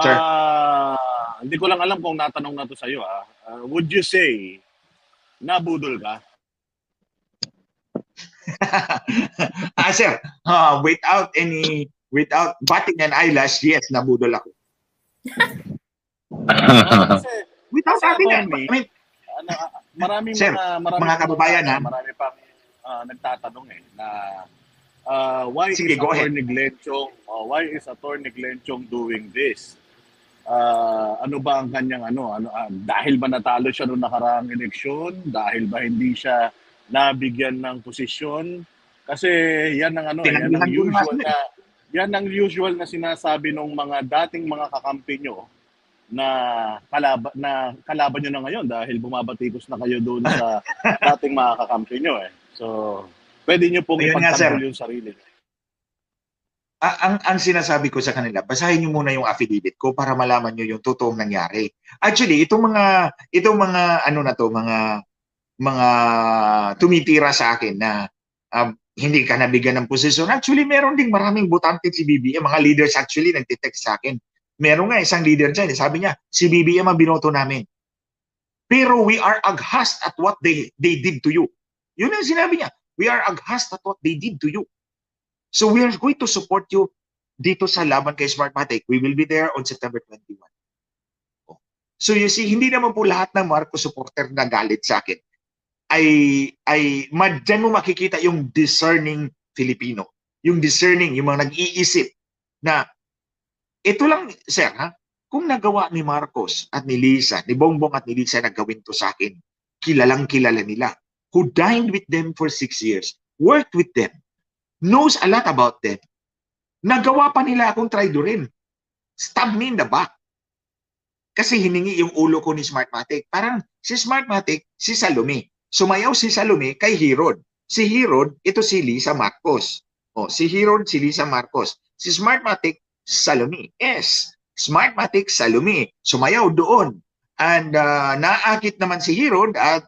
Sir. Hindi ko lang alam kung natanong na to sa'yo, ah. Would you say nabudol ka? Sir, without batting an eyelash, yes, nabudol ako. Oo, kasi Without batting, I attorney, mean, ano, maraming sir, mga kababayan, ha? marami pang nagtatanong eh na why Sige, is go ahead. Attorney Glenn Chong doing this? Ano ba ang kanyang dahil ba natalo siya noong nakaraang eleksyon? Dahil ba hindi siya nabigyan ng posisyon? Kasi yan ang Tinanggihan ko na nga sila, eh. yan ang usual na sinasabi ng mga dating mga kakampi nyo na kalaban nyo na ngayon dahil bumabatikos na kayo doon sa dating mga kakampi nyo eh. So, pwede nyo pong Ayun nga, sir. ipagtanggol yung sarili. Ang sinasabi ko sa kanila, basahin niyo muna yung affidavit ko para malaman niyo yung totoong nangyari. Actually, itong mga ano na to, mga tumitira sa akin na hindi ka nabigyan ng posisyon. Actually, meron ding maraming botante si BBM. Mga leaders actually nagtitext sa akin. Meron nga isang leader dyan, sabi niya, si BBM ang binoto namin. Pero we are aghast at what they did to you. Yun ang sinabi niya. We are aghast at what they did to you. So we are going to support you dito sa laban kay Smartmatic. We will be there on September 21. So you see, hindi naman po lahat ng Marcos supporter na galit sa akin dyan mo makikita yung discerning Filipino. Yung discerning, yung mga nag-iisip na ito lang, sir, ha? Kung nagawa ni Marcos at ni Lisa, ni Bongbong at ni Lisa na gawin to sa akin, kilalang kilala nila. Who dined with them for 6 years, worked with them, knows a lot about them. Nagawa pa nila akong traidorin. Stab me in the back. Kasi hiningi yung ulo ko ni Smartmatic. Parang si Smartmatic, si Salome. Sumayaw si Salome kay Herod. Si Herod, ito si Lisa Marcos. Si Herod, si Lisa Marcos. Si Smartmatic, Salome. Yes, Smartmatic, Salome. Sumayaw doon. And naakit naman si Herod at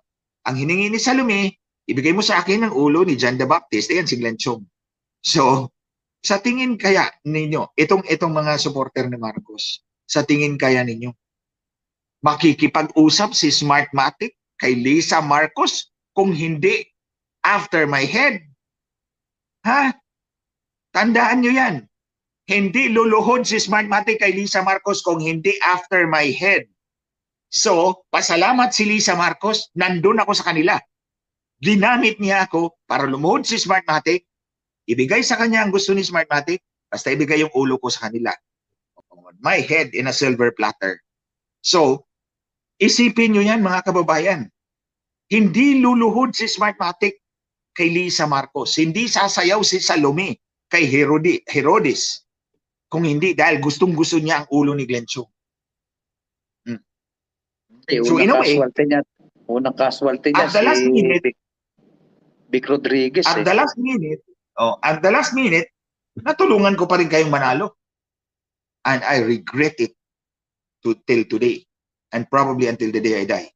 ang hiningi ni Salome, ibigay mo sa akin ang ulo ni John the Baptist. Ayan, si Glenn Chong. So, sa tingin kaya ninyo, itong mga supporter ni Marcos, sa tingin kaya ninyo, makikipag-usap si Smartmatic kay Lisa Marcos kung hindi after my head? Ha? Tandaan nyo yan. Hindi luluhod si Smartmatic kay Lisa Marcos kung hindi after my head. So, pasalamat si Lisa Marcos, nandun ako sa kanila. Ginamit niya ako para lumuhod si Smartmatic, ibigay sa kanya ang gusto ni Smartmatic, basta ibigay yung ulo ko sa kanila. My head in a silver platter. So, isipin nyo yan mga kababayan. Hindi luluhod si Smartmatic kay Lisa Marcos. Hindi sasayaw si Salome kay Herodes. Kung hindi, dahil gustong-gusto niya ang ulo ni Glenn Chong. So, unang casualty niya si Vic Rodriguez. At the last minute, natulungan ko pa rin kayong manalo. And I regret it till today. And probably until the day I die.